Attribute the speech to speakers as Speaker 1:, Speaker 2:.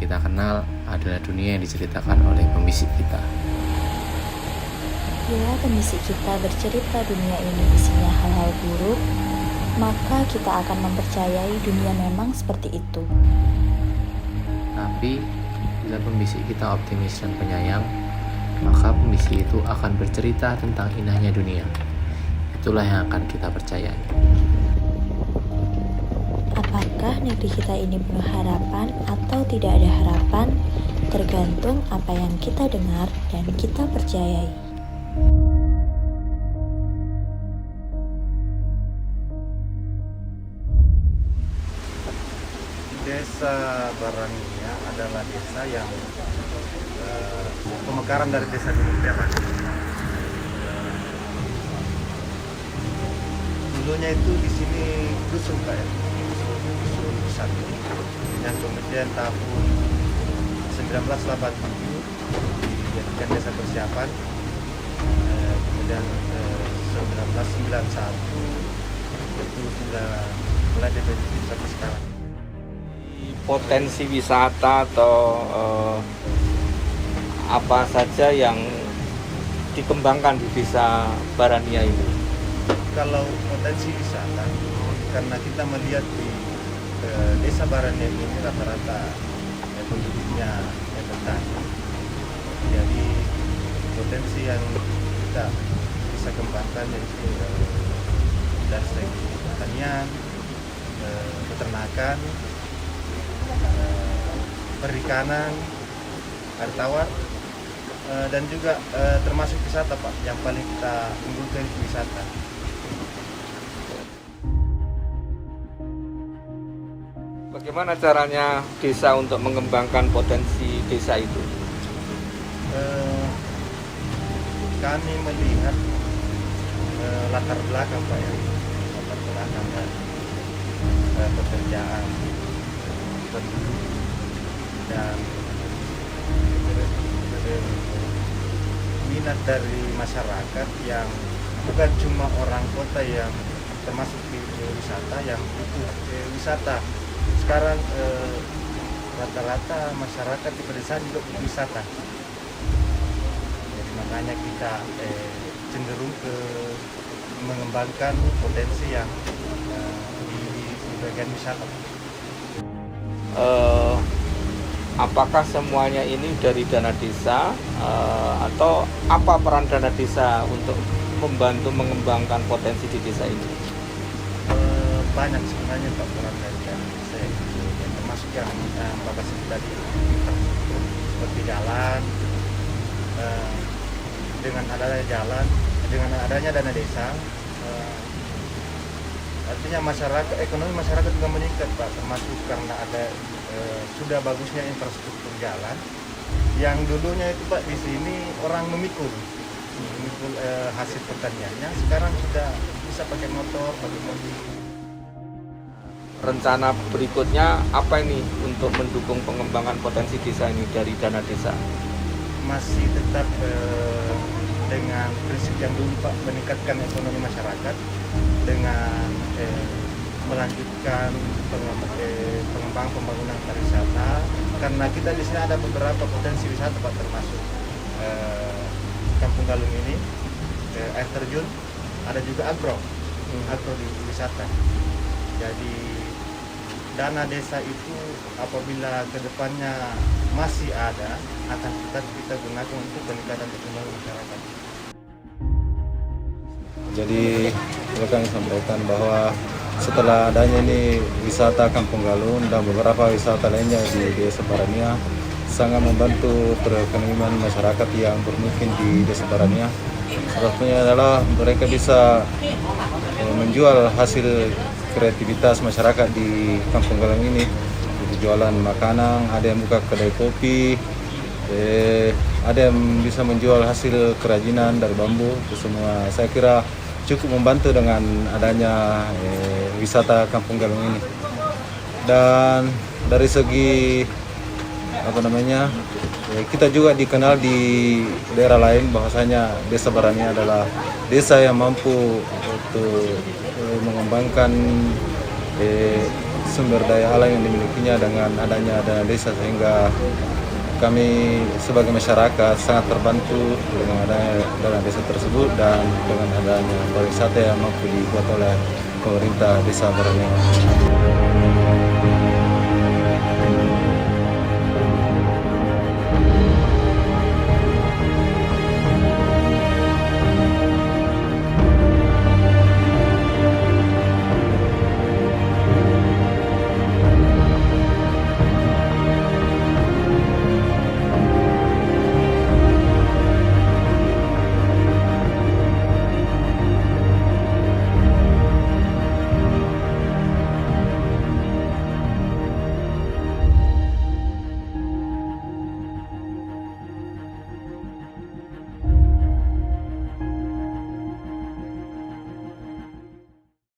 Speaker 1: kita kenal adalah dunia yang diceritakan oleh pembisik kita.
Speaker 2: Bila pembisik kita bercerita dunia ini isinya hal-hal buruk, maka kita akan mempercayai dunia memang seperti itu.
Speaker 1: Tapi, bila pembisik kita optimis dan penyayang, maka pembisik itu akan bercerita tentang indahnya dunia. Itulah yang akan kita percayai.
Speaker 2: Apakah negeri kita ini penuh harapan atau tidak ada harapan, tergantung apa yang kita dengar dan kita percayai.
Speaker 3: Desa Barania adalah desa yang pemekaran dari desa Gunung Perak. Dulunya itu di sini dusun Pak ya, dusun satu, yang kemudian tahun 1987 dijadikan desa persiapan, kemudian 1991 itu sudah mulai definitif sampai sekarang.
Speaker 4: Potensi wisata atau apa saja yang dikembangkan di desa Barania ini?
Speaker 3: Kalau potensi wisata, karena kita melihat di desa Barania ini rata-rata penduduknya petani, jadi potensi yang kita bisa kembangkan yaitu dari segi pertanian, peternakan, perikanan, air tawar, dan juga termasuk wisata Pak, yang paling kita unggulkan itu wisata.
Speaker 4: Bagaimana caranya desa untuk mengembangkan potensi desa itu?
Speaker 3: Kami melihat latar belakang Pak ya, latar belakang dari pekerjaan penduduk dan minat dari masyarakat yang bukan cuma orang kota yang termasuk di wisata yang butuh wisata. Sekarang rata-rata masyarakat di pedesaan juga butuh wisata. Jadi makanya kita cenderung ke mengembangkan potensi yang di bagian wisata.
Speaker 4: Apakah semuanya ini dari dana desa atau apa peran dana desa untuk membantu mengembangkan potensi di desa ini?
Speaker 3: Banyak sebenarnya Pak peran dari dana desa yang termasuk yang Bapak sebut tadi, infrastruktur seperti jalan. Dengan adanya jalan, dengan adanya dana desa, artinya masyarakat, ekonomi masyarakat juga meningkat Pak, termasuk karena ada sudah bagusnya infrastruktur jalan. Yang dulunya itu Pak di sini orang memikul hasil pertaniannya, sekarang sudah bisa pakai motor, pakai mobil.
Speaker 4: Rencana berikutnya apa ini untuk mendukung pengembangan potensi desa ini dari dana desa?
Speaker 3: Masih tetap dengan prinsip yang dulu Pak, meningkatkan ekonomi masyarakat dengan melanjutkan pengembangan pembangunan pariwisata, karena kita di sini ada beberapa potensi wisata Pak, termasuk Kampung Galung ini, air terjun, ada juga agro di wisata. Jadi dana desa itu apabila kedepannya masih ada, akan kita gunakan untuk peningkatan ekonomi masyarakat.
Speaker 5: Jadi kami sampaikan bahwa setelah adanya ini wisata Kampung Galung dan beberapa wisata lainnya di Desa Barania sangat membantu perekonomian masyarakat yang bermukim di Desa Barania. Salah satunya adalah mereka bisa menjual hasil kreativitas masyarakat di Kampung Galung ini, jadi jualan makanan, ada yang buka kedai kopi, ada yang bisa menjual hasil kerajinan dari bambu. Itu semua saya kira cukup membantu dengan adanya wisata Kampung Galung ini. Dan dari segi kita juga dikenal di daerah lain bahwasanya Desa Barania adalah desa yang mampu untuk mengembangkan sumber daya alam yang dimilikinya dengan adanya dana desa, sehingga kami sebagai masyarakat sangat terbantu dengan adanya dana desa tersebut dan dengan adanya pariwisata yang mampu dibuat oleh pemerintah Desa Baraniaga.